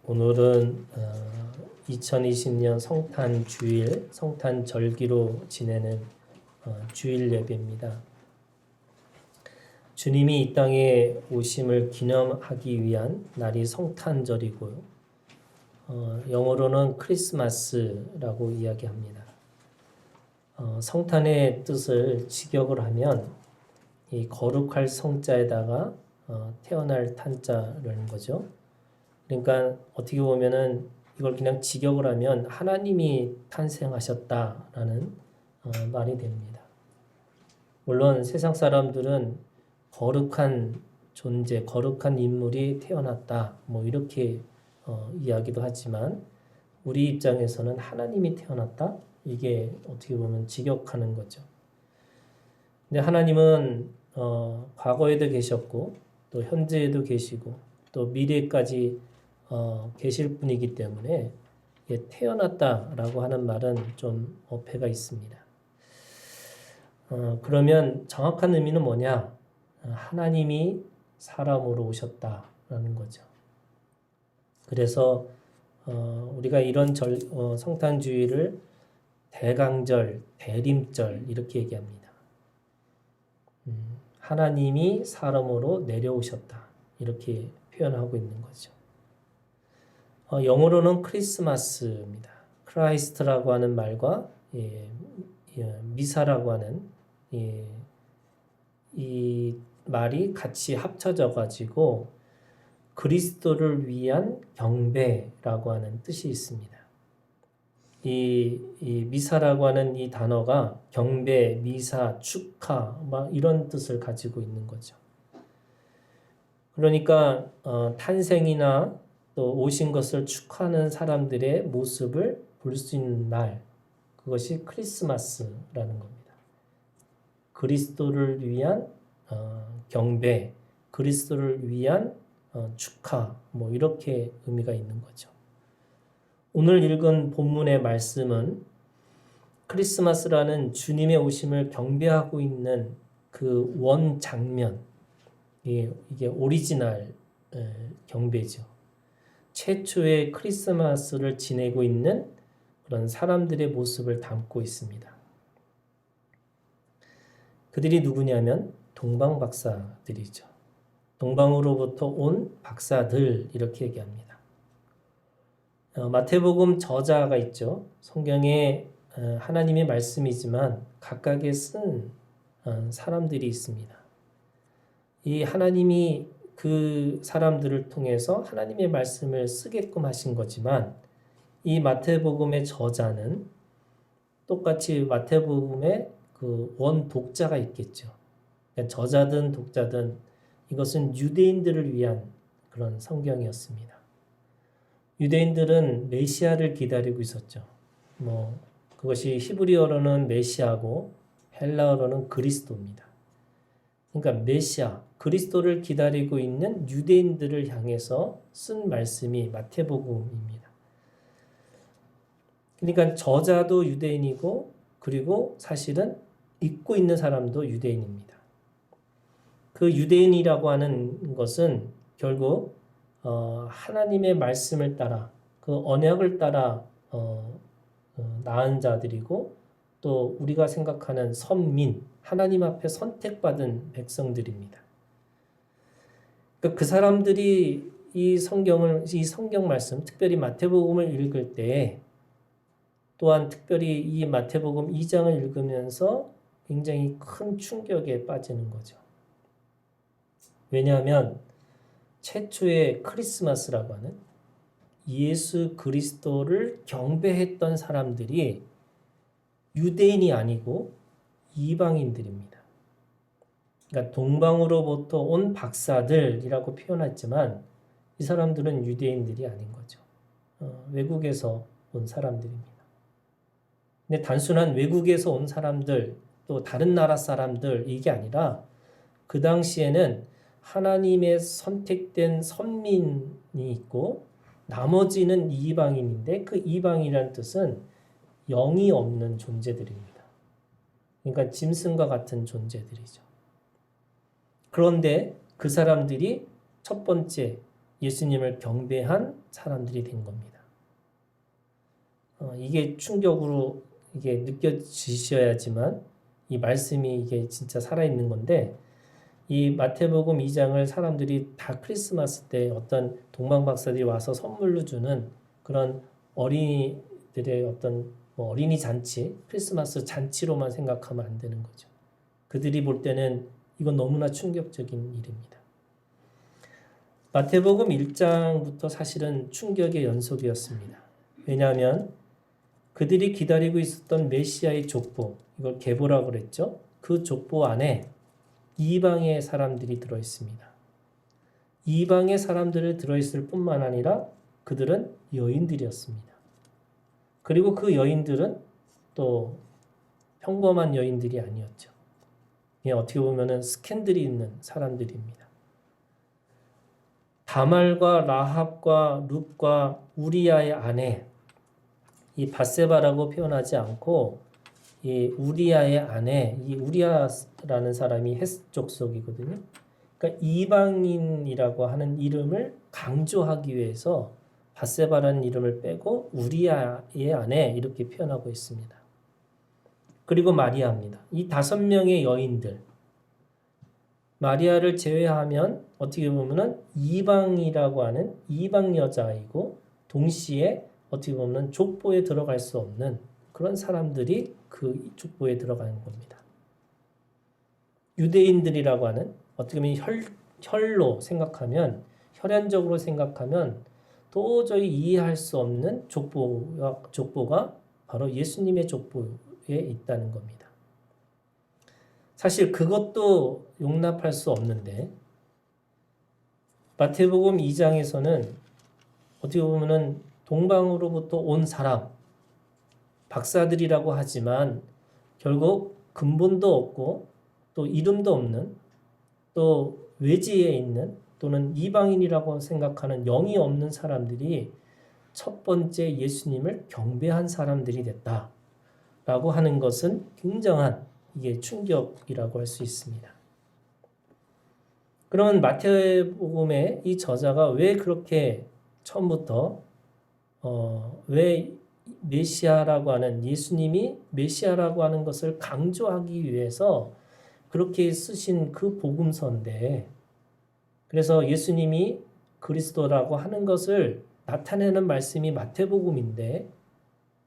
오늘은 2020년 성탄 주일, 성탄 절기로 지내는 주일 예배입니다. 주님이 이 땅에 오심을 기념하기 위한 날이 성탄절이고요. 영어로는 크리스마스라고 이야기합니다. 성탄의 뜻을 직역을 하면 이 거룩할 성자에다가 태어날 탄자라는 거죠. 그러니까 어떻게 보면은 이걸 그냥 직역을 하면 하나님이 탄생하셨다라는 말이 됩니다. 물론 세상 사람들은 거룩한 존재, 거룩한 인물이 태어났다, 뭐 이렇게 이야기도 하지만 우리 입장에서는 하나님이 태어났다? 이게 어떻게 보면 직역하는 거죠. 근데 하나님은 과거에도 계셨고 또 현재에도 계시고 또 미래까지 계실 분이기 때문에 태어났다라고 하는 말은 좀 어폐가 있습니다. 그러면 정확한 의미는 뭐냐? 하나님이 사람으로 오셨다라는 거죠. 그래서 우리가 이런 성탄주의를 대강절, 대림절 이렇게 얘기합니다. 하나님이 사람으로 내려오셨다 이렇게 표현하고 있는 거죠. 영어로는 크리스마스입니다. 크라이스트라고 하는 말과 미사라고 하는 이 말이 같이 합쳐져 가지고 그리스도를 위한 경배라고 하는 뜻이 있습니다. 이 미사라고 하는 이 단어가 경배, 미사, 축하 막 이런 뜻을 가지고 있는 거죠. 그러니까 탄생이나 또 오신 것을 축하하는 사람들의 모습을 볼 수 있는 날, 그것이 크리스마스라는 겁니다. 그리스도를 위한 경배, 그리스도를 위한 축하, 뭐 이렇게 의미가 있는 거죠. 오늘 읽은 본문의 말씀은 크리스마스라는 주님의 오심을 경배하고 있는 그 원 장면, 이게 오리지널 경배죠. 최초의 크리스마스를 지내고 있는 그런 사람들의 모습을 담고 있습니다. 그들이 누구냐면 동방박사들이죠. 동방으로부터 온 박사들 이렇게 얘기합니다. 마태복음 저자가 있죠. 성경에 하나님의 말씀이지만 각각의 쓴 사람들이 있습니다. 이 하나님이 그 사람들을 통해서 하나님의 말씀을 쓰게끔 하신 거지만 이 마태복음의 저자는 똑같이 마태복음의 그 원 독자가 있겠죠. 그러니까 저자든 독자든 이것은 유대인들을 위한 그런 성경이었습니다. 유대인들은 메시아를 기다리고 있었죠. 그것이 히브리어로는 메시아고 헬라어로는 그리스도입니다. 그러니까 메시아, 그리스도를 기다리고 있는 유대인들을 향해서 쓴 말씀이 마태복음입니다. 그러니까 저자도 유대인이고 그리고 사실은 읽고 있는 사람도 유대인입니다. 그 유대인이라고 하는 것은 결국 하나님의 말씀을 따라 그 언약을 따라 낳은 자들이고 또 우리가 생각하는 선민, 하나님 앞에 선택받은 백성들입니다. 그러니까 그 사람들이 이 성경 말씀, 특별히 마태복음을 읽을 때 또한 특별히 이 마태복음 2장을 읽으면서 굉장히 큰 충격에 빠지는 거죠. 왜냐하면 최초의 크리스마스라고 하는 예수 그리스도를 경배했던 사람들이 유대인이 아니고 이방인들입니다. 그러니까 동방으로부터 온 박사들이라고 표현했지만 이 사람들은 유대인들이 아닌 거죠. 외국에서 온 사람들입니다. 근데 단순한 외국에서 온 사람들 또 다른 나라 사람들 이게 아니라 그 당시에는 하나님의 선택된 선민이 있고 나머지는 이방인인데 그 이방인이라는 뜻은 영이 없는 존재들입니다. 그러니까 짐승과 같은 존재들이죠. 그런데 그 사람들이 첫 번째 예수님을 경배한 사람들이 된 겁니다. 이게 충격으로 이게 느껴지셔야지만 이 말씀이 이게 진짜 살아있는 건데, 이 마태복음 2장을 사람들이 다 크리스마스 때 어떤 동방박사들이 와서 선물로 주는 그런 어린이들의 어떤 어린이 잔치, 크리스마스 잔치로만 생각하면 안 되는 거죠. 그들이 볼 때는 이건 너무나 충격적인 일입니다. 마태복음 1장부터 사실은 충격의 연속이었습니다. 왜냐하면 그들이 기다리고 있었던 메시아의 족보, 이걸 계보라고 그랬죠. 그 족보 안에 이방의 사람들이 들어있습니다. 이방의 사람들이 들어있을 뿐만 아니라 그들은 여인들이었습니다. 그리고 그 여인들은 또 평범한 여인들이 아니었죠. 어떻게 보면 스캔들이 있는 사람들입니다. 다말과 라합과 룻과 우리아의 아내, 이 밧세바라고 표현하지 않고 이 우리아의 아내, 이 우리아라는 사람이 헷 족속이거든요. 그러니까 이방인이라고 하는 이름을 강조하기 위해서 밧세바라는 이름을 빼고 우리아의 아내 이렇게 표현하고 있습니다. 그리고 마리아입니다. 이 5명의 여인들, 마리아를 제외하면 어떻게 보면 이방이라고 하는 이방 여자이고 동시에 어떻게 보면 족보에 들어갈 수 없는 그런 사람들이 그 족보에 들어가는 겁니다. 유대인들이라고 하는 어떻게 보면 혈로 생각하면 혈연적으로 생각하면 도저히 이해할 수 없는 족보가 바로 예수님의 족보에 있다는 겁니다. 사실 그것도 용납할 수 없는데 마태복음 2장에서는 어떻게 보면은 동방으로부터 온 사람, 박사들이라고 하지만 결국 근본도 없고 또 이름도 없는 또 외지에 있는 또는 이방인이라고 생각하는 영이 없는 사람들이 첫 번째 예수님을 경배한 사람들이 됐다라고 하는 것은 굉장한 이게 충격이라고 할 수 있습니다. 그러면 마태복음의 이 저자가 왜 그렇게 처음부터 왜 메시아라고 하는 예수님이 메시아라고 하는 것을 강조하기 위해서 그렇게 쓰신 그 복음서인데, 그래서 예수님이 그리스도라고 하는 것을 나타내는 말씀이 마태복음인데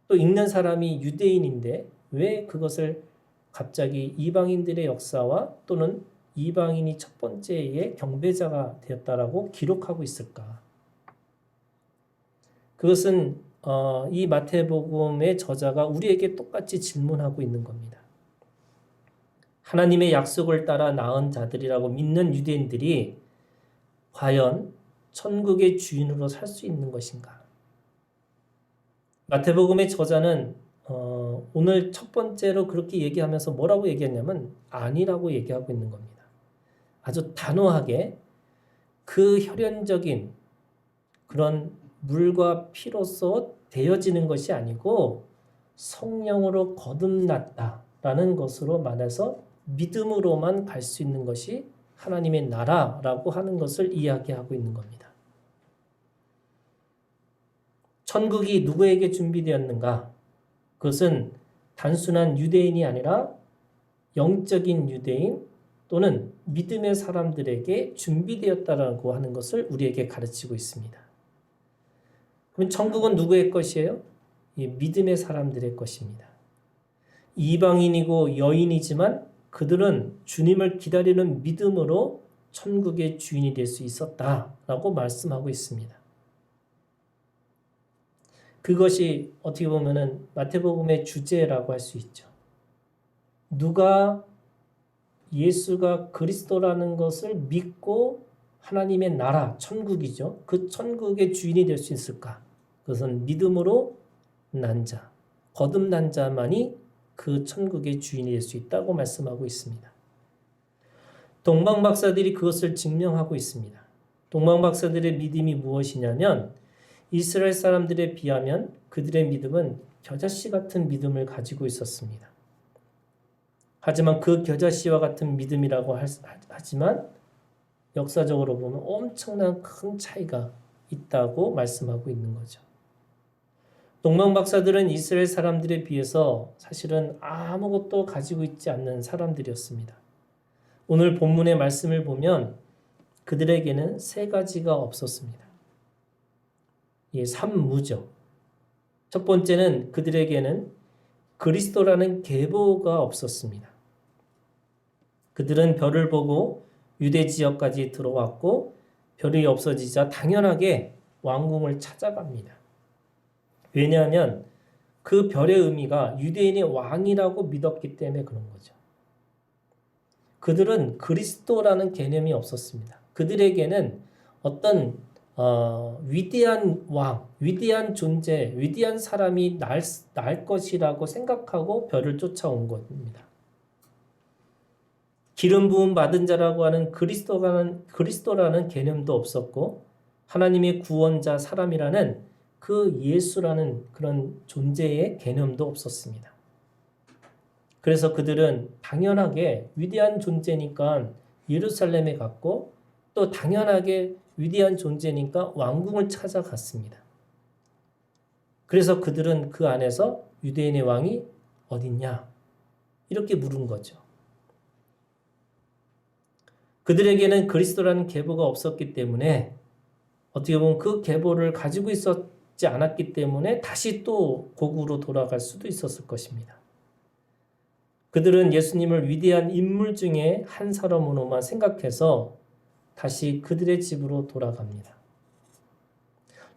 또 읽는 사람이 유대인인데 왜 그것을 갑자기 이방인들의 역사와 또는 이방인이 첫 번째의 경배자가 되었다라고 기록하고 있을까? 그것은 이 마태복음의 저자가 우리에게 똑같이 질문하고 있는 겁니다. 하나님의 약속을 따라 낳은 자들이라고 믿는 유대인들이 과연 천국의 주인으로 살 수 있는 것인가? 마태복음의 저자는 오늘 첫 번째로 그렇게 얘기하면서 뭐라고 얘기했냐면 아니라고 얘기하고 있는 겁니다. 아주 단호하게 그 혈연적인 그런 물과 피로써 되어지는 것이 아니고 성령으로 거듭났다라는 것으로 말해서 믿음으로만 갈 수 있는 것이 하나님의 나라라고 하는 것을 이야기하고 있는 겁니다. 천국이 누구에게 준비되었는가? 그것은 단순한 유대인이 아니라 영적인 유대인 또는 믿음의 사람들에게 준비되었다라고 하는 것을 우리에게 가르치고 있습니다. 그럼 천국은 누구의 것이에요? 이 믿음의 사람들의 것입니다. 이방인이고 여인이지만 그들은 주님을 기다리는 믿음으로 천국의 주인이 될 수 있었다라고 말씀하고 있습니다. 그것이 어떻게 보면은 마태복음의 주제라고 할 수 있죠. 누가 예수가 그리스도라는 것을 믿고 하나님의 나라, 천국이죠. 그 천국의 주인이 될 수 있을까? 그것은 믿음으로 난 자, 거듭난 자만이 그 천국의 주인이 될 수 있다고 말씀하고 있습니다. 동방박사들이 그것을 증명하고 있습니다. 동방박사들의 믿음이 무엇이냐면 이스라엘 사람들에 비하면 그들의 믿음은 겨자씨 같은 믿음을 가지고 있었습니다. 하지만 그 겨자씨와 같은 믿음이라고 하지만 역사적으로 보면 엄청난 큰 차이가 있다고 말씀하고 있는 거죠. 동방 박사들은 이스라엘 사람들에 비해서 사실은 아무것도 가지고 있지 않는 사람들이었습니다. 오늘 본문의 말씀을 보면 그들에게는 세 가지가 없었습니다. 삼무죠. 첫 번째는 그들에게는 그리스도라는 계보가 없었습니다. 그들은 별을 보고 유대 지역까지 들어왔고 별이 없어지자 당연하게 왕궁을 찾아갑니다. 왜냐하면 그 별의 의미가 유대인의 왕이라고 믿었기 때문에 그런 거죠. 그들은 그리스도라는 개념이 없었습니다. 그들에게는 어떤 위대한 왕, 위대한 존재, 위대한 사람이 날 것이라고 생각하고 별을 쫓아온 겁니다. 기름 부음 받은 자라고 하는 그리스도라는 개념도 없었고 하나님의 구원자 사람이라는 그 예수라는 그런 존재의 개념도 없었습니다. 그래서 그들은 당연하게 위대한 존재니까 예루살렘에 갔고 또 당연하게 위대한 존재니까 왕궁을 찾아갔습니다. 그래서 그들은 그 안에서 유대인의 왕이 어딨냐? 이렇게 물은 거죠. 그들에게는 그리스도라는 계보가 없었기 때문에 어떻게 보면 그 계보를 가지고 있었지 않았기 때문에 다시 또 고국으로 돌아갈 수도 있었을 것입니다. 그들은 예수님을 위대한 인물 중에 한 사람으로만 생각해서 다시 그들의 집으로 돌아갑니다.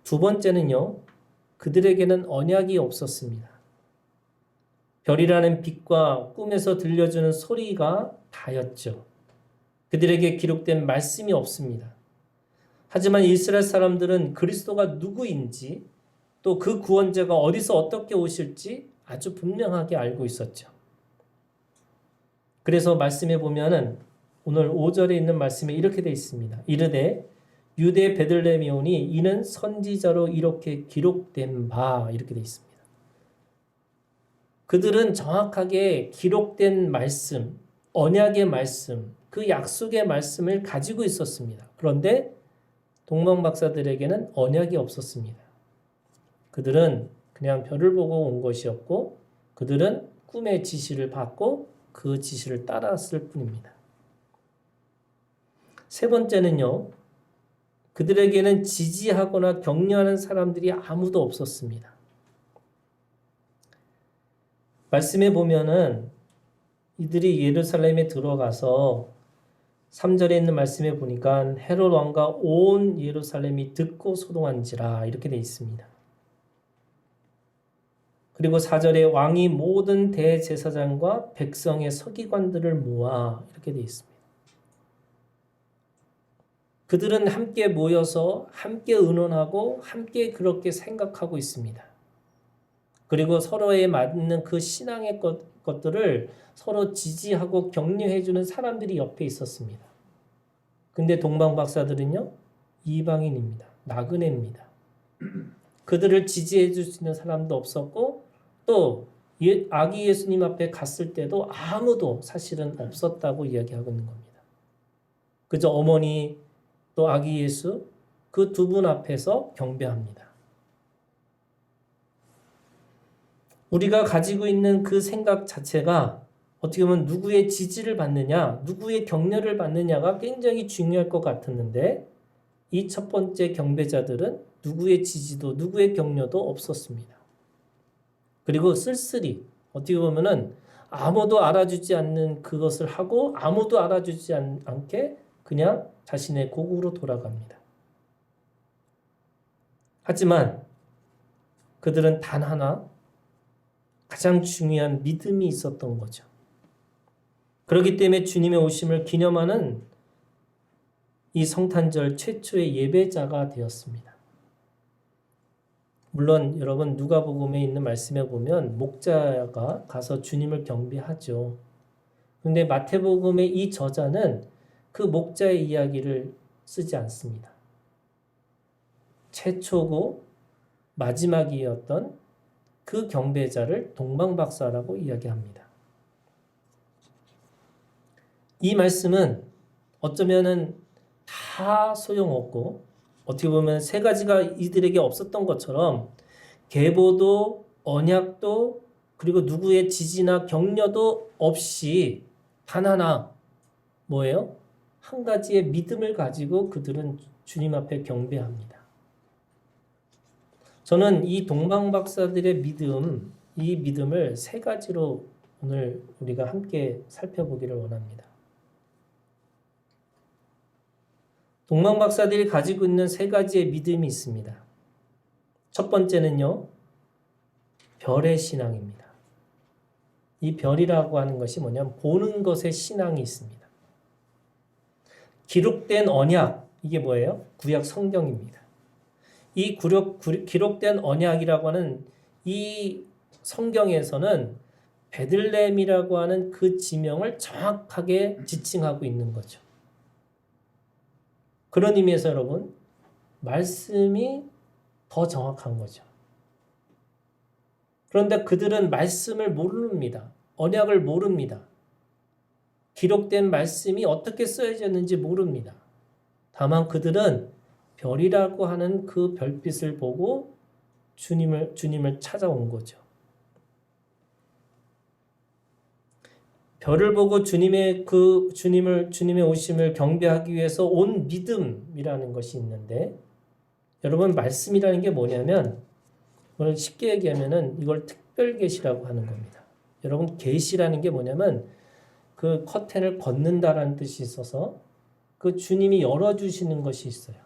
두 번째는요, 그들에게는 언약이 없었습니다. 별이라는 빛과 꿈에서 들려주는 소리가 다였죠. 그들에게 기록된 말씀이 없습니다. 하지만 이스라엘 사람들은 그리스도가 누구인지 또 그 구원자가 어디서 어떻게 오실지 아주 분명하게 알고 있었죠. 그래서 말씀해 보면은 오늘 5절에 있는 말씀에 이렇게 되어 있습니다. 이르되 유대 베들레헴에 오니 이는 선지자로 이렇게 기록된 바 이렇게 되어 있습니다. 그들은 정확하게 기록된 말씀, 언약의 말씀, 그 약속의 말씀을 가지고 있었습니다. 그런데 동방 박사들에게는 언약이 없었습니다. 그들은 그냥 별을 보고 온 것이었고 그들은 꿈의 지시를 받고 그 지시를 따랐을 뿐입니다. 세 번째는요. 그들에게는 지지하거나 격려하는 사람들이 아무도 없었습니다. 말씀해 보면은 이들이 예루살렘에 들어가서 3절에 있는 말씀에 보니까 헤롯 왕과 온 예루살렘이 듣고 소동한지라 이렇게 되어 있습니다. 그리고 4절에 왕이 모든 대제사장과 백성의 서기관들을 모아 이렇게 되어 있습니다. 그들은 함께 모여서 함께 의논하고 함께 그렇게 생각하고 있습니다. 그리고 서로에 맞는 그 신앙의 것들을 서로 지지하고 격려해주는 사람들이 옆에 있었습니다. 근데 동방 박사들은요, 이방인입니다. 나그네입니다. 그들을 지지해줄 수 있는 사람도 없었고, 또 아기 예수님 앞에 갔을 때도 아무도 사실은 없었다고 이야기하고 있는 겁니다. 그저 어머니 또 아기 예수 그 두 분 앞에서 경배합니다. 우리가 가지고 있는 그 생각 자체가 어떻게 보면 누구의 지지를 받느냐, 누구의 격려를 받느냐가 굉장히 중요할 것 같았는데 이 첫 번째 경배자들은 누구의 지지도 누구의 격려도 없었습니다. 그리고 쓸쓸히 어떻게 보면은 아무도 알아주지 않는 그것을 하고 아무도 알아주지 않게 그냥 자신의 고국으로 돌아갑니다. 하지만 그들은 단 하나 가장 중요한 믿음이 있었던 거죠. 그렇기 때문에 주님의 오심을 기념하는 이 성탄절 최초의 예배자가 되었습니다. 물론 여러분 누가복음에 있는 말씀에 보면 목자가 가서 주님을 경배하죠. 그런데 마태복음의 이 저자는 그 목자의 이야기를 쓰지 않습니다. 최초고 마지막이었던 그 경배자를 동방박사라고 이야기합니다. 이 말씀은 어쩌면은 다 소용없고 어떻게 보면 세 가지가 이들에게 없었던 것처럼 계보도 언약도 그리고 누구의 지지나 격려도 없이 단 하나 뭐예요? 한 가지의 믿음을 가지고 그들은 주님 앞에 경배합니다. 저는 이 동방박사들의 믿음, 이 믿음을 세 가지로 오늘 우리가 함께 살펴보기를 원합니다. 동방박사들이 가지고 있는 세 가지의 믿음이 있습니다. 첫 번째는요, 별의 신앙입니다. 이 별이라고 하는 것이 뭐냐면 보는 것에 신앙이 있습니다. 기록된 언약, 이게 뭐예요? 구약 성경입니다. 이 기록된 언약이라고 하는 이 성경에서는 베들레헴이라고 하는 그 지명을 정확하게 지칭하고 있는 거죠. 그런 의미에서 여러분, 말씀이 더 정확한 거죠. 그런데 그들은 말씀을 모릅니다. 언약을 모릅니다. 기록된 말씀이 어떻게 쓰여졌는지 모릅니다. 다만 그들은 별이라고 하는 그 별빛을 보고 주님을 찾아온 거죠. 별을 보고 주님의 오심을 경배하기 위해서 온 믿음이라는 것이 있는데, 여러분 말씀이라는 게 뭐냐면, 오늘 쉽게 얘기하면은 이걸 특별 계시라고 하는 겁니다. 여러분 계시라는 게 뭐냐면 그 커튼을 걷는다라는 뜻이 있어서 그 주님이 열어주시는 것이 있어요.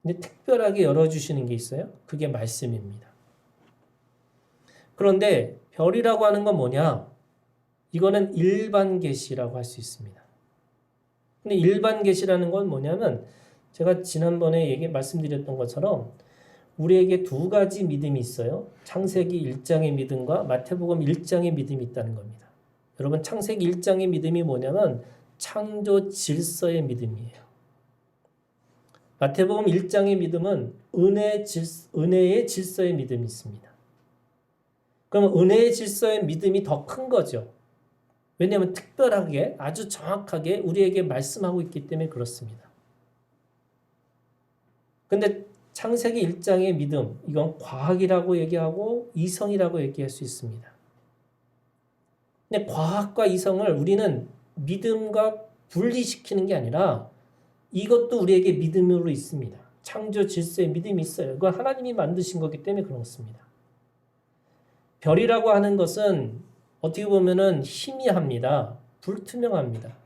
근데 특별하게 열어주시는 게 있어요. 그게 말씀입니다. 그런데 별이라고 하는 건 뭐냐? 이거는 일반 계시라고 할 수 있습니다. 근데 일반 계시라는 건 뭐냐면 제가 지난번에 말씀드렸던 것처럼 우리에게 두 가지 믿음이 있어요. 창세기 1장의 믿음과 마태복음 1장의 믿음이 있다는 겁니다. 여러분 창세기 1장의 믿음이 뭐냐면 창조 질서의 믿음이에요. 마태복음 1장의 믿음은 은혜의 질서의 믿음이 있습니다. 그럼 은혜의 질서의 믿음이 더 큰 거죠. 왜냐하면 특별하게 아주 정확하게 우리에게 말씀하고 있기 때문에 그렇습니다. 근데 창세기 1장의 믿음, 이건 과학이라고 얘기하고 이성이라고 얘기할 수 있습니다. 근데 과학과 이성을 우리는 믿음과 분리시키는 게 아니라 이것도 우리에게 믿음으로 있습니다. 창조 질서의 믿음이 있어요. 그건 하나님이 만드신 거기 때문에 그렇습니다. 별이라고 하는 것은 어떻게 보면은 희미합니다. 불투명합니다.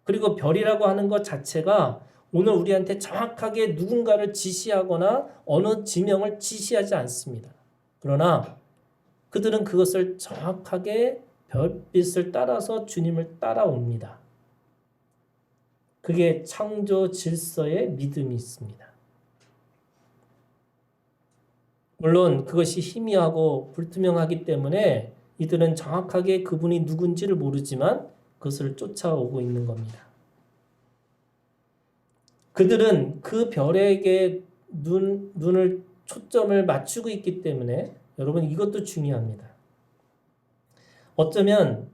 그리고 별이라고 하는 것 자체가 오늘 우리한테 정확하게 누군가를 지시하거나 어느 지명을 지시하지 않습니다. 그러나 그들은 그것을 정확하게 별빛을 따라서 주님을 따라옵니다. 그게 창조 질서의 믿음이 있습니다. 물론 그것이 희미하고 불투명하기 때문에 이들은 정확하게 그분이 누군지를 모르지만 그것을 쫓아오고 있는 겁니다. 그들은 그 별에게 눈을 초점을 맞추고 있기 때문에 여러분 이것도 중요합니다. 어쩌면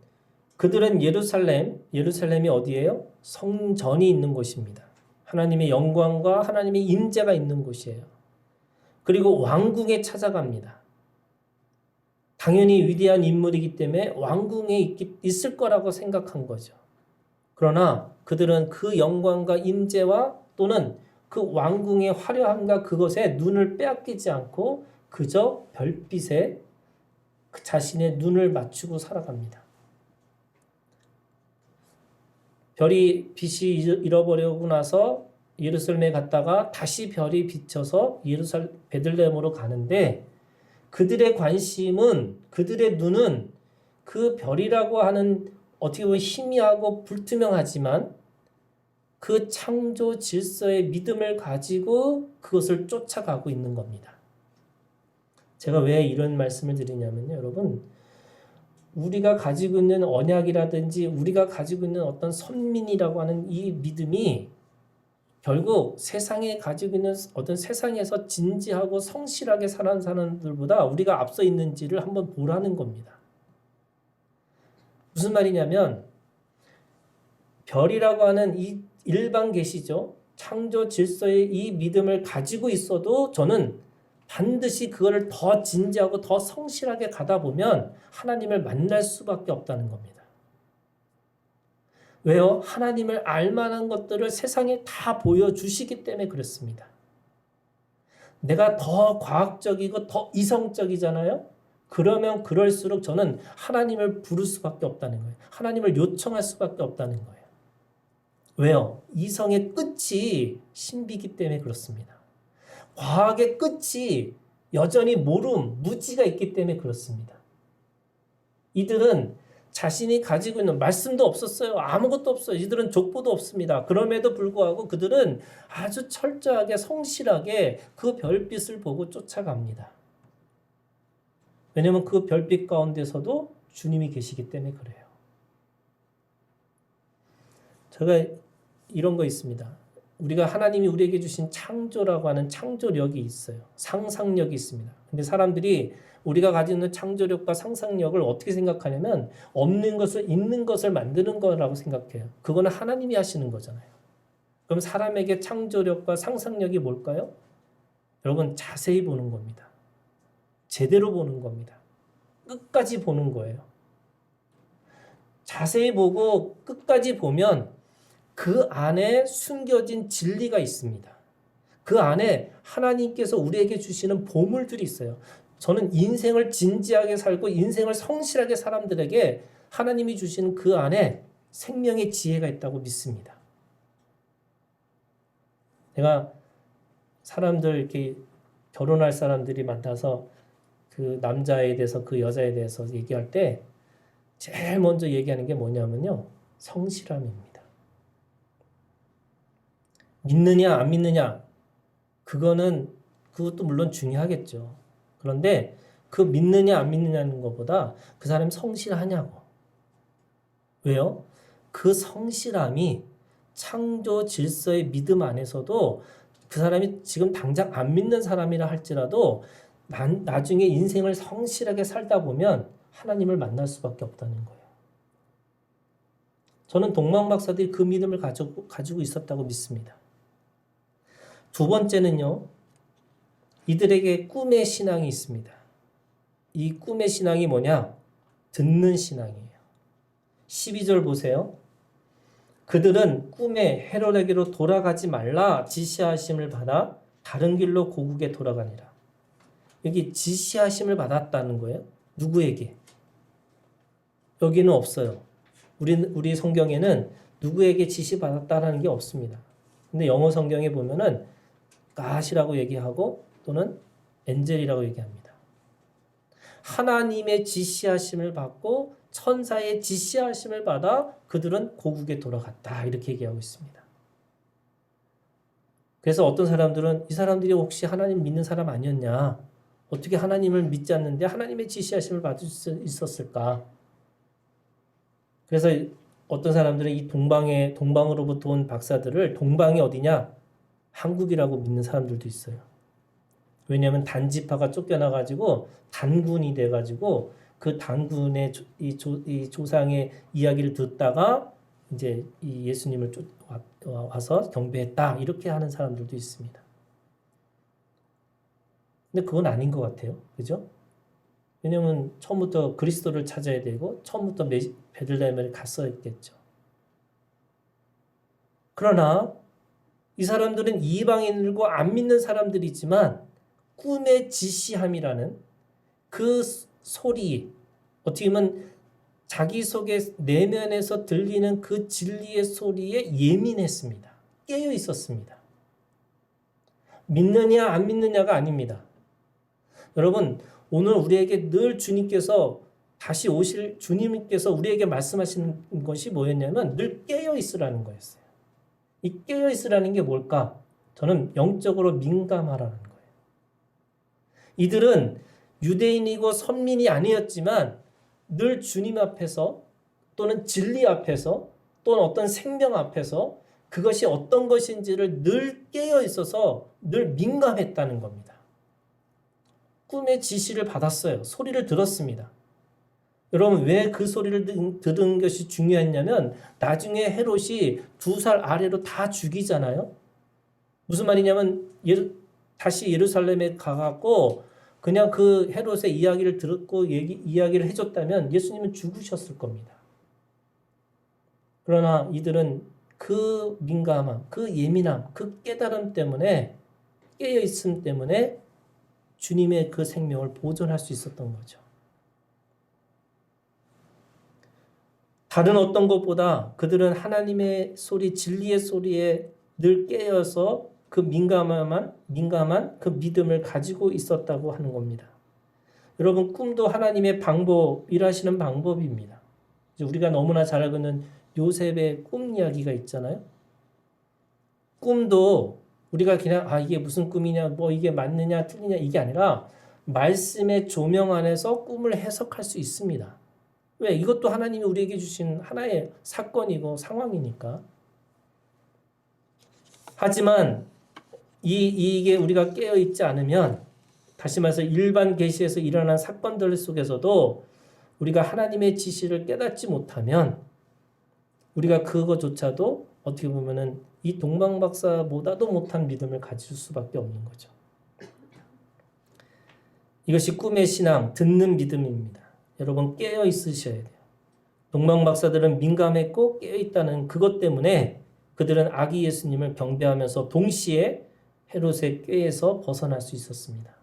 그들은 예루살렘이 어디예요? 성전이 있는 곳입니다. 하나님의 영광과 하나님의 임재가 있는 곳이에요. 그리고 왕궁에 찾아갑니다. 당연히 위대한 인물이기 때문에 왕궁에 있을 거라고 생각한 거죠. 그러나 그들은 그 영광과 임재와 또는 그 왕궁의 화려함과 그것에 눈을 빼앗기지 않고 그저 별빛에 그 자신의 눈을 맞추고 살아갑니다. 빛이 잃어버리고 나서 예루살렘에 갔다가 다시 별이 비쳐서 베들레헴으로 가는데 그들의 관심은, 그들의 눈은 그 별이라고 하는 어떻게 보면 희미하고 불투명하지만 그 창조 질서의 믿음을 가지고 그것을 쫓아가고 있는 겁니다. 제가 왜 이런 말씀을 드리냐면요, 여러분, 우리가 가지고 있는 언약이라든지 우리가 가지고 있는 어떤 선민이라고 하는 이 믿음이 결국 세상에 가지고 있는 어떤 세상에서 진지하고 성실하게 사는 사람들보다 우리가 앞서 있는지를 한번 보라는 겁니다. 무슨 말이냐면 별이라고 하는 이 일반 계시죠. 창조 질서의 이 믿음을 가지고 있어도 저는 반드시 그거를 더 진지하고 더 성실하게 가다 보면 하나님을 만날 수밖에 없다는 겁니다. 왜요? 하나님을 알만한 것들을 세상에 다 보여주시기 때문에 그렇습니다. 내가 더 과학적이고 더 이성적이잖아요? 그러면 그럴수록 저는 하나님을 부를 수밖에 없다는 거예요. 하나님을 요청할 수밖에 없다는 거예요. 왜요? 이성의 끝이 신비이기 때문에 그렇습니다. 과학의 끝이 여전히 모름, 무지가 있기 때문에 그렇습니다. 이들은 자신이 가지고 있는 말씀도 없었어요. 아무것도 없어요. 이들은 족보도 없습니다. 그럼에도 불구하고 그들은 아주 철저하게 성실하게 그 별빛을 보고 쫓아갑니다. 왜냐하면 그 별빛 가운데서도 주님이 계시기 때문에 그래요. 제가 이런 거 있습니다. 우리가 하나님이 우리에게 주신 창조라고 하는 창조력이 있어요. 상상력이 있습니다. 근데 사람들이 우리가 가지고 있는 창조력과 상상력을 어떻게 생각하냐면 없는 것을 있는 것을 만드는 거라고 생각해요. 그거는 하나님이 하시는 거잖아요. 그럼 사람에게 창조력과 상상력이 뭘까요? 여러분 자세히 보는 겁니다. 제대로 보는 겁니다. 끝까지 보는 거예요. 자세히 보고 끝까지 보면 그 안에 숨겨진 진리가 있습니다. 그 안에 하나님께서 우리에게 주시는 보물들이 있어요. 저는 인생을 진지하게 살고 인생을 성실하게 사람들에게 하나님이 주시는 그 안에 생명의 지혜가 있다고 믿습니다. 내가 사람들 이렇게 결혼할 사람들이 만나서 그 남자에 대해서 그 여자에 대해서 얘기할 때 제일 먼저 얘기하는 게 뭐냐면요. 성실함입니다. 믿느냐 안 믿느냐 그것도 물론 중요하겠죠. 그런데 그 믿느냐 안 믿느냐는 것보다 그 사람이 성실하냐고. 왜요? 그 성실함이 창조 질서의 믿음 안에서도 그 사람이 지금 당장 안 믿는 사람이라 할지라도 나중에 인생을 성실하게 살다 보면 하나님을 만날 수밖에 없다는 거예요. 저는 동방 박사들이 그 믿음을 가지고 있었다고 믿습니다. 두 번째는요. 이들에게 꿈의 신앙이 있습니다. 이 꿈의 신앙이 뭐냐? 듣는 신앙이에요. 12절 보세요. 그들은 꿈에 헤롯에게로 돌아가지 말라 지시하심을 받아 다른 길로 고국에 돌아가니라. 여기 지시하심을 받았다는 거예요. 누구에게? 여기는 없어요. 우리 성경에는 누구에게 지시받았다라는 게 없습니다. 근데 영어 성경에 보면은 God이라고 얘기하고 또는 엔젤이라고 얘기합니다. 하나님의 지시하심을 받고 천사의 지시하심을 받아 그들은 고국에 돌아갔다. 이렇게 얘기하고 있습니다. 그래서 어떤 사람들은 이 사람들이 혹시 하나님 믿는 사람 아니었냐? 어떻게 하나님을 믿지 않는데 하나님의 지시하심을 받을 수 있었을까? 그래서 어떤 사람들은 이 동방으로부터 온 박사들을 동방이 어디냐? 한국이라고 믿는 사람들도 있어요. 왜냐하면 단지파가 쫓겨나가지고 단군이 돼가지고 그 단군의 이 조상의 이야기를 듣다가 이제 이 예수님을 와서 경배했다 이렇게 하는 사람들도 있습니다. 근데 그건 아닌 것 같아요, 그죠? 왜냐하면 처음부터 그리스도를 찾아야 되고 처음부터 베들레헴을 갔었겠죠. 그러나 이 사람들은 이방인들과 안 믿는 사람들이지만 꿈의 지시함이라는 그 소리, 어떻게 보면 자기 속의 내면에서 들리는 그 진리의 소리에 예민했습니다. 깨어 있었습니다. 믿느냐 안 믿느냐가 아닙니다. 여러분, 오늘 우리에게 늘 주님께서 다시 오실 주님께서 우리에게 말씀하시는 것이 뭐였냐면 늘 깨어 있으라는 거였어요. 이 깨어 있으라는 게 뭘까? 저는 영적으로 민감하라는 거예요. 이들은 유대인이고 선민이 아니었지만 늘 주님 앞에서 또는 진리 앞에서 또는 어떤 생명 앞에서 그것이 어떤 것인지를 늘 깨어 있어서 늘 민감했다는 겁니다. 꿈의 지시를 받았어요. 소리를 들었습니다. 여러분 왜 그 소리를 들은 것이 중요했냐면 나중에 헤롯이 2살 아래로 다 죽이잖아요. 무슨 말이냐면 다시 예루살렘에 가갖고 그냥 그 헤롯의 이야기를 듣고 이야기를 해줬다면 예수님은 죽으셨을 겁니다. 그러나 이들은 그 민감함, 그 예민함, 그 깨달음 때문에 깨어있음 때문에 주님의 그 생명을 보존할 수 있었던 거죠. 다른 어떤 것보다 그들은 하나님의 소리, 진리의 소리에 늘 깨어서 그 민감한 그 믿음을 가지고 있었다고 하는 겁니다. 여러분, 꿈도 하나님의 일하시는 방법입니다. 우리가 너무나 잘 알고 있는 요셉의 꿈 이야기가 있잖아요. 꿈도 우리가 그냥 이게 무슨 꿈이냐, 뭐 이게 맞느냐, 틀리냐 이게 아니라 말씀의 조명 안에서 꿈을 해석할 수 있습니다. 왜? 이것도 하나님이 우리에게 주신 하나의 사건이고 상황이니까. 하지만 이게 우리가 깨어있지 않으면, 다시 말해서 일반 계시에서 일어난 사건들 속에서도 우리가 하나님의 지시를 깨닫지 못하면 우리가 그것조차도 어떻게 보면은 이 동방박사보다도 못한 믿음을 가질 수밖에 없는 거죠. 이것이 꿈의 신앙, 듣는 믿음입니다. 여러분, 깨어 있으셔야 돼요. 동방박사들은 민감했고 깨어 있다는 그것 때문에 그들은 아기 예수님을 경배하면서 동시에 헤롯의 꾀에서 벗어날 수 있었습니다.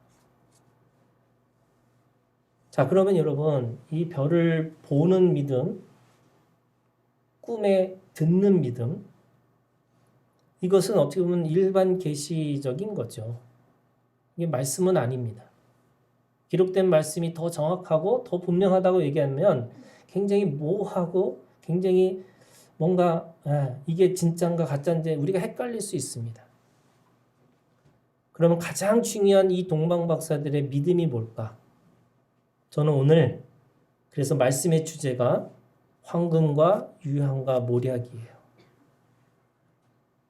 자, 그러면 여러분, 이 별을 보는 믿음, 꿈에 듣는 믿음, 이것은 어떻게 보면 일반 계시적인 거죠. 이게 말씀은 아닙니다. 기록된 말씀이 더 정확하고 더 분명하다고 얘기하면 굉장히 모호하고 굉장히 뭔가 이게 진짜인가 가짜인지 우리가 헷갈릴 수 있습니다. 그러면 가장 중요한 이 동방박사들의 믿음이 뭘까? 저는 오늘 그래서 말씀의 주제가 황금과 유향과 몰약이에요.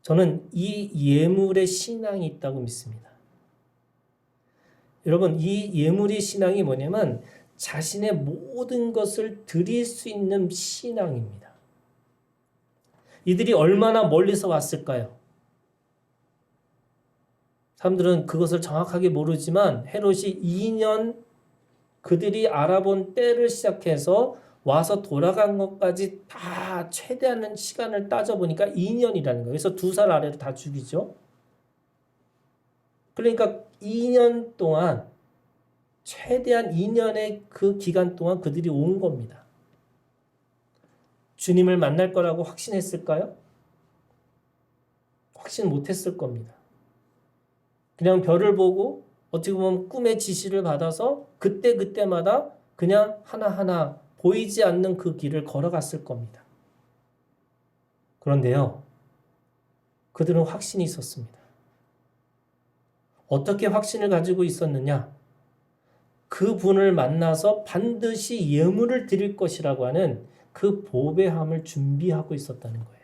저는 이 예물의 신앙이 있다고 믿습니다. 여러분, 이 예물의 신앙이 뭐냐면 자신의 모든 것을 드릴 수 있는 신앙입니다. 이들이 얼마나 멀리서 왔을까요? 사람들은 그것을 정확하게 모르지만 헤롯이 2년 그들이 알아본 때를 시작해서 와서 돌아간 것까지 다 최대한 시간을 따져보니까 2년이라는 거예요. 그래서 2살 아래로 다 죽이죠. 그러니까 2년 동안 최대한 2년의 그 기간 동안 그들이 온 겁니다. 주님을 만날 거라고 확신했을까요? 확신 못했을 겁니다. 그냥 별을 보고 어떻게 보면 꿈의 지시를 받아서 그때마다 그냥 하나하나 보이지 않는 그 길을 걸어갔을 겁니다. 그런데요, 그들은 확신이 있었습니다. 어떻게 확신을 가지고 있었느냐? 그 분을 만나서 반드시 예물을 드릴 것이라고 하는 그 보배함을 준비하고 있었다는 거예요.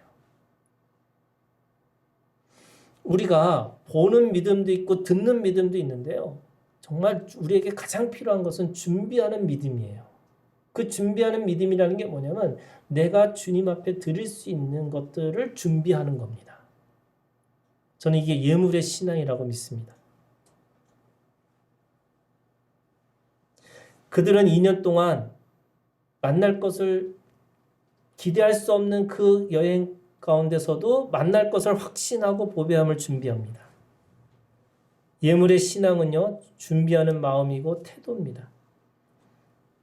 우리가 보는 믿음도 있고 듣는 믿음도 있는데요. 정말 우리에게 가장 필요한 것은 준비하는 믿음이에요. 그 준비하는 믿음이라는 게 뭐냐면 내가 주님 앞에 드릴 수 있는 것들을 준비하는 겁니다. 저는 이게 예물의 신앙이라고 믿습니다. 그들은 2년 동안 만날 것을 기대할 수 없는 그 여행 가운데서도 만날 것을 확신하고 보배함을 준비합니다. 예물의 신앙은요, 준비하는 마음이고 태도입니다.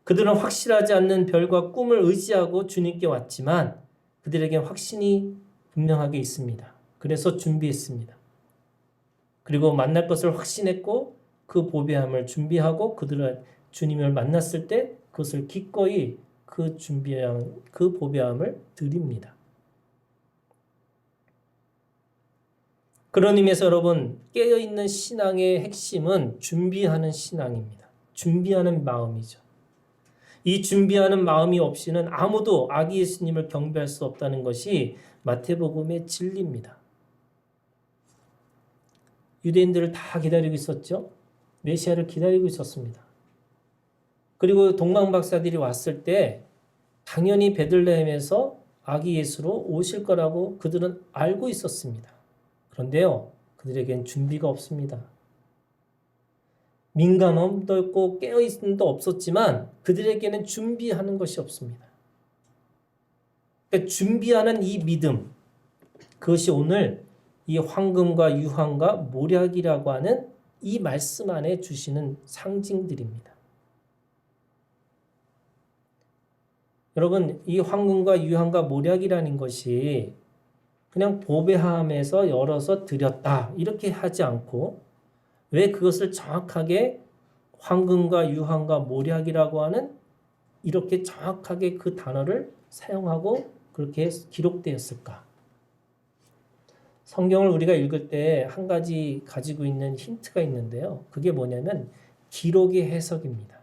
그들은 확실하지 않는 별과 꿈을 의지하고 주님께 왔지만 그들에게 확신이 분명하게 있습니다. 그래서 준비했습니다. 그리고 만날 것을 확신했고 그 보배함을 준비하고 그들은 주님을 만났을 때 그것을 기꺼이 그 준비한 그 보배함을 드립니다. 그런 의미에서 여러분, 깨어있는 신앙의 핵심은 준비하는 신앙입니다. 준비하는 마음이죠. 이 준비하는 마음이 없이는 아무도 아기 예수님을 경배할 수 없다는 것이 마태복음의 진리입니다. 유대인들을 다 기다리고 있었죠. 메시아를 기다리고 있었습니다. 그리고 동방박사들이 왔을 때 당연히 베들레헴에서 아기 예수로 오실 거라고 그들은 알고 있었습니다. 그런데요, 그들에겐 준비가 없습니다. 민감함도 없고 깨어있음도 없었지만 그들에게는 준비하는 것이 없습니다. 그러니까 준비하는 이 믿음, 그것이 오늘 이 황금과 유황과 모략이라고 하는 이 말씀 안에 주시는 상징들입니다. 여러분, 이 황금과 유황과 모략이라는 것이 그냥 보배함에서 열어서 드렸다 이렇게 하지 않고 왜 그것을 정확하게 황금과 유황과 모략이라고 하는 이렇게 정확하게 그 단어를 사용하고 그렇게 기록되었을까? 성경을 우리가 읽을 때 한 가지 가지고 있는 힌트가 있는데요. 그게 뭐냐면 기록의 해석입니다.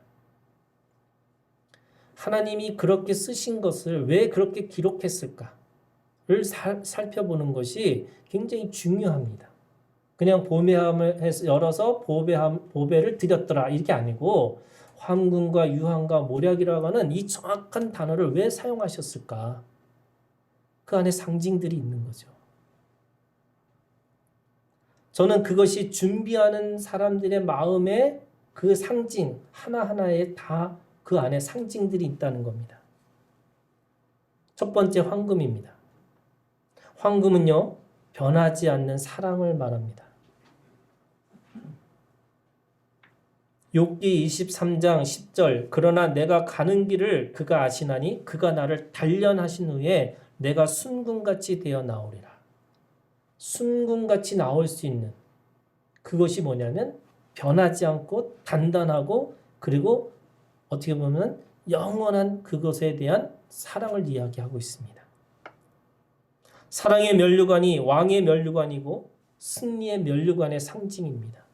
하나님이 그렇게 쓰신 것을 왜 그렇게 기록했을까를 살펴보는 것이 굉장히 중요합니다. 그냥 보배함을 해서 열어서 보배를 드렸더라 이렇게 아니고 황금과 유황과 모략이라고 하는 이 정확한 단어를 왜 사용하셨을까? 그 안에 상징들이 있는 거죠. 저는 그것이 준비하는 사람들의 마음에 그 상징 하나하나에 다 그 안에 상징들이 있다는 겁니다. 첫 번째 황금입니다. 황금은요, 변하지 않는 사랑을 말합니다. 욥기 23장 10절 그러나 내가 가는 길을 그가 아시나니 그가 나를 단련하신 후에 내가 순금같이 되어 나오리라. 순금같이 나올 수 있는 그것이 뭐냐면 변하지 않고 단단하고 그리고 어떻게 보면 영원한 그것에 대한 사랑을 이야기하고 있습니다. 사랑의 면류관이 왕의 면류관이고 승리의 면류관의 상징입니다.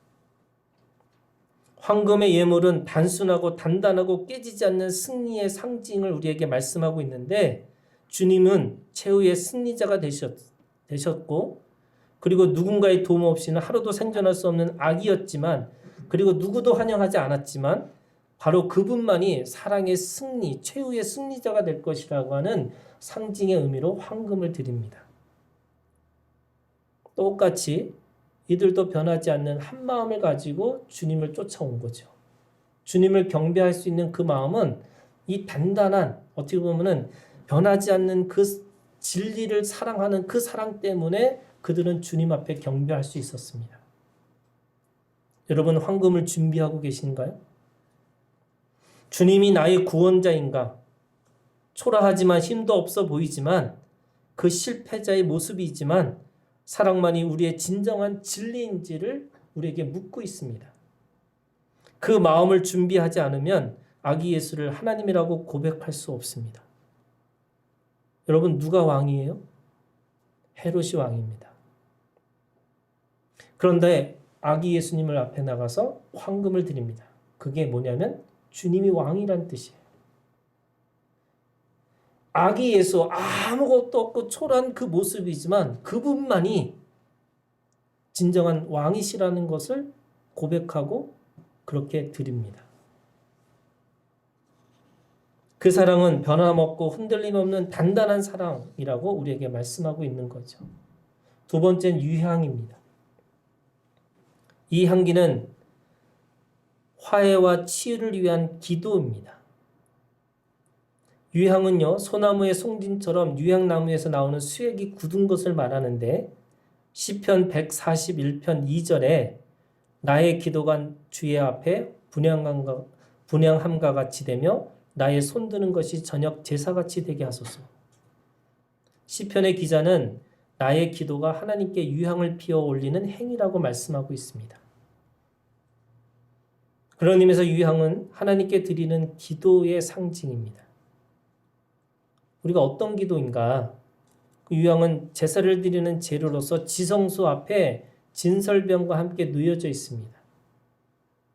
황금의 예물은 단순하고 단단하고 깨지지 않는 승리의 상징을 우리에게 말씀하고 있는데 주님은 최후의 승리자가 되셨고 그리고 누군가의 도움 없이는 하루도 생존할 수 없는 악이었지만 그리고 누구도 환영하지 않았지만 바로 그분만이 사랑의 승리, 최후의 승리자가 될 것이라고 하는 상징의 의미로 황금을 드립니다. 똑같이 이들도 변하지 않는 한 마음을 가지고 주님을 쫓아온 거죠. 주님을 경배할 수 있는 그 마음은 이 단단한 어떻게 보면은 변하지 않는 그 진리를 사랑하는 그 사랑 때문에 그들은 주님 앞에 경배할 수 있었습니다. 여러분 황금을 준비하고 계신가요? 주님이 나의 구원자인가? 초라하지만 힘도 없어 보이지만 그 실패자의 모습이지만 사랑만이 우리의 진정한 진리인지를 우리에게 묻고 있습니다. 그 마음을 준비하지 않으면 아기 예수를 하나님이라고 고백할 수 없습니다. 여러분 누가 왕이에요? 헤롯이 왕입니다. 그런데 아기 예수님을 앞에 나가서 황금을 드립니다. 그게 뭐냐면 주님이 왕이란 뜻이에요. 아기 예수 아무것도 없고 초라한 그 모습이지만 그분만이 진정한 왕이시라는 것을 고백하고 그렇게 드립니다. 그 사랑은 변함없고 흔들림 없는 단단한 사랑이라고 우리에게 말씀하고 있는 거죠. 두 번째는 유향입니다. 이 향기는 화해와 치유를 위한 기도입니다. 유향은요, 소나무의 송진처럼 유향나무에서 나오는 수액이 굳은 것을 말하는데 시편 141편 2절에 나의 기도가 주의 앞에 분향함과 같이 되며 나의 손드는 것이 저녁 제사같이 되게 하소서. 시편의 기자는 나의 기도가 하나님께 유향을 피워 올리는 행위라고 말씀하고 있습니다. 그런 의미에서 유향은 하나님께 드리는 기도의 상징입니다. 우리가 어떤 기도인가? 그 유향은 제사를 드리는 재료로서 지성소 앞에 진설병과 함께 놓여져 있습니다.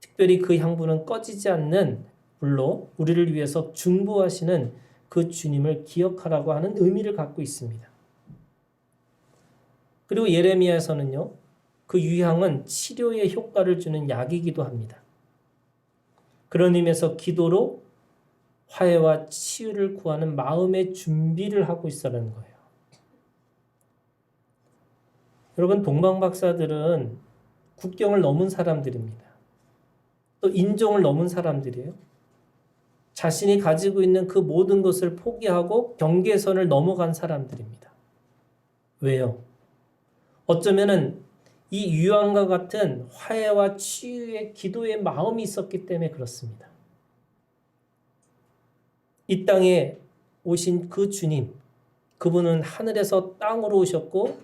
특별히 그 향부는 꺼지지 않는 불로 우리를 위해서 중보하시는 그 주님을 기억하라고 하는 의미를 갖고 있습니다. 그리고 예레미야에서는요, 그 유향은 치료의 효과를 주는 약이기도 합니다. 그런 의미에서 기도로 화해와 치유를 구하는 마음의 준비를 하고 있어라는 거예요. 여러분, 동방박사들은 국경을 넘은 사람들입니다. 또 인종을 넘은 사람들이에요. 자신이 가지고 있는 그 모든 것을 포기하고 경계선을 넘어간 사람들입니다. 왜요? 어쩌면은 이 유한과 같은 화해와 치유의 기도의 마음이 있었기 때문에 그렇습니다. 이 땅에 오신 그 주님, 그분은 하늘에서 땅으로 오셨고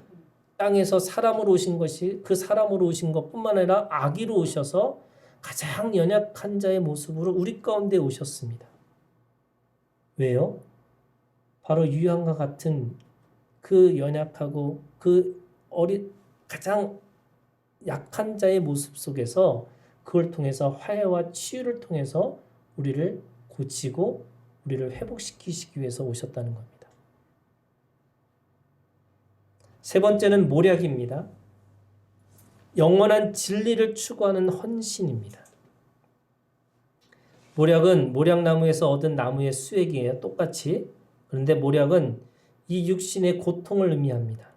땅에서 사람으로 오신 것이 그 사람으로 오신 것뿐만 아니라 아기로 오셔서 가장 연약한 자의 모습으로 우리 가운데 오셨습니다. 왜요? 바로 유한과 같은 그 연약하고 그 가장 약한 자의 모습 속에서 그걸 통해서 화해와 치유를 통해서 우리를 고치고 우리를 회복시키시기 위해서 오셨다는 겁니다. 세 번째는 모략입니다. 영원한 진리를 추구하는 헌신입니다. 모략은 모략나무에서 얻은 나무의 수액이에요. 똑같이. 그런데 모략은 이 육신의 고통을 의미합니다.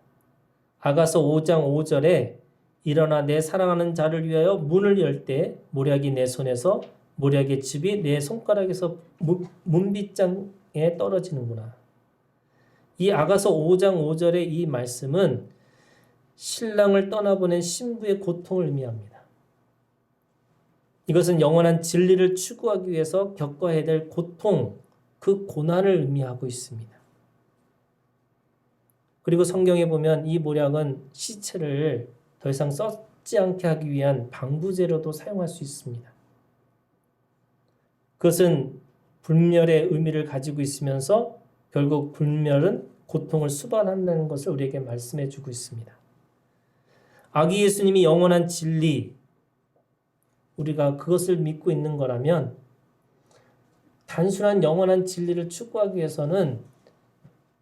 아가서 5장 5절에 일어나 내 사랑하는 자를 위하여 문을 열 때 모략이 내 손에서 모략의 즙이 내 손가락에서 문빗장에 떨어지는구나. 이 아가서 5장 5절의 이 말씀은 신랑을 떠나보낸 신부의 고통을 의미합니다. 이것은 영원한 진리를 추구하기 위해서 겪어야 될 고통, 그 고난을 의미하고 있습니다. 그리고 성경에 보면 이 모략은 시체를 더 이상 썩지 않게 하기 위한 방부제로도 사용할 수 있습니다. 그것은 불멸의 의미를 가지고 있으면서 결국 불멸은 고통을 수반한다는 것을 우리에게 말씀해 주고 있습니다. 아기 예수님이 영원한 진리, 우리가 그것을 믿고 있는 거라면 단순한 영원한 진리를 추구하기 위해서는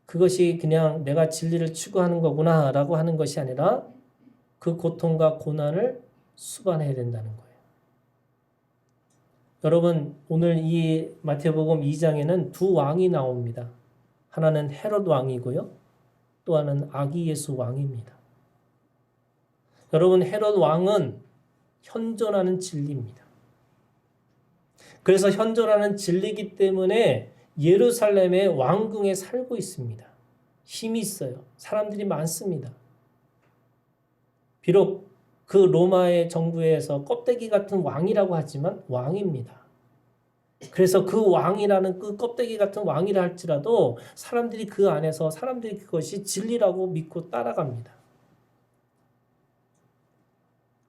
그것이 그냥 내가 진리를 추구하는 거구나 라고 하는 것이 아니라 그 고통과 고난을 수반해야 된다는 거예요. 여러분, 오늘 이 마태복음 2장에는 두 왕이 나옵니다. 하나는 헤롯 왕이고요. 또 하나는 아기 예수 왕입니다. 여러분, 헤롯 왕은 현존하는 진리입니다. 그래서 현존하는 진리이기 때문에 예루살렘의 왕궁에 살고 있습니다. 힘이 있어요. 사람들이 많습니다. 비록 그 로마의 정부에서 껍데기 같은 왕이라고 하지만 왕입니다. 그래서 그 왕이라는 그 껍데기 같은 왕이라 할지라도 사람들이 그 안에서 사람들이 그것이 진리라고 믿고 따라갑니다.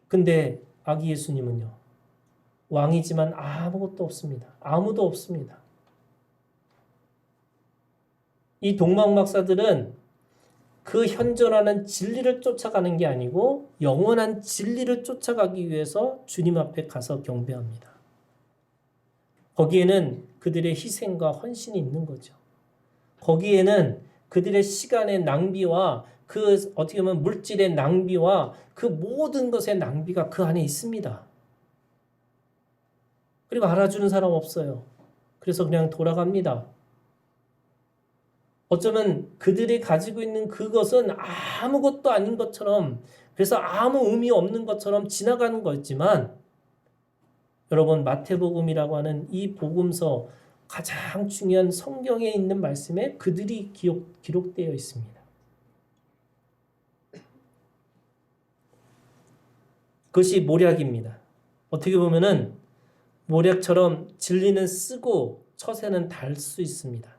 근데 아기 예수님은요, 왕이지만 아무것도 없습니다. 아무도 없습니다. 이 동방박사들은 그 현존하는 진리를 쫓아가는 게 아니고 영원한 진리를 쫓아가기 위해서 주님 앞에 가서 경배합니다. 거기에는 그들의 희생과 헌신이 있는 거죠. 거기에는 그들의 시간의 낭비와 그 어떻게 보면 물질의 낭비와 그 모든 것의 낭비가 그 안에 있습니다. 그리고 알아주는 사람 없어요. 그래서 그냥 돌아갑니다. 어쩌면 그들이 가지고 있는 그것은 아무것도 아닌 것처럼, 그래서 아무 의미 없는 것처럼 지나가는 거였지만, 여러분, 마태복음이라고 하는 이 복음서 가장 중요한 성경에 있는 말씀에 그들이 기록되어 있습니다. 그것이 모략입니다. 어떻게 보면은 모략처럼 진리는 쓰고 처세는 달 수 있습니다.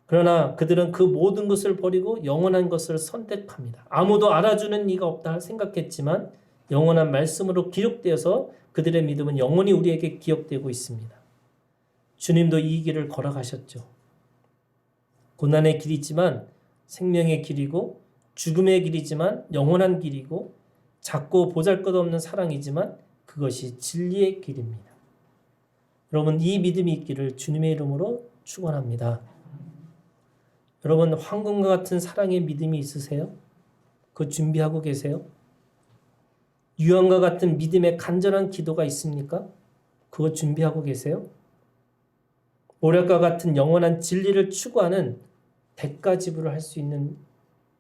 그러나 그들은 그 모든 것을 버리고 영원한 것을 선택합니다. 아무도 알아주는 이가 없다 생각했지만 영원한 말씀으로 기록되어서 그들의 믿음은 영원히 우리에게 기억되고 있습니다. 주님도 이 길을 걸어가셨죠. 고난의 길이지만 생명의 길이고 죽음의 길이지만 영원한 길이고 작고 보잘것없는 사랑이지만 그것이 진리의 길입니다. 여러분, 이 믿음이 있기를 주님의 이름으로 축원합니다. 여러분, 황금과 같은 사랑의 믿음이 있으세요? 그거 준비하고 계세요? 유한과 같은 믿음의 간절한 기도가 있습니까? 그거 준비하고 계세요? 모략과 같은 영원한 진리를 추구하는 대가 지불을 할 수 있는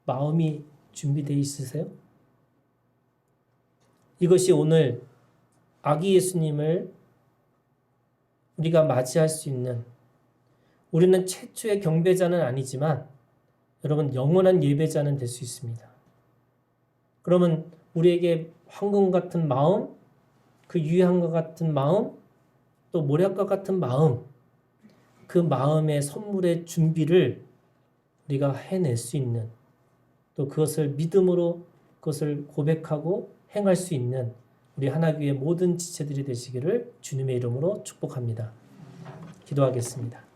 마음이 준비되어 있으세요? 이것이 오늘 아기 예수님을 우리가 맞이할 수 있는, 우리는 최초의 경배자는 아니지만 여러분 영원한 예배자는 될 수 있습니다. 그러면 우리에게 황금 같은 마음, 그 유향과 같은 마음, 또 모략과 같은 마음, 그 마음의 선물의 준비를 우리가 해낼 수 있는, 또 그것을 믿음으로 그것을 고백하고 행할 수 있는 우리 하나교회 모든 지체들이 되시기를 주님의 이름으로 축복합니다. 기도하겠습니다.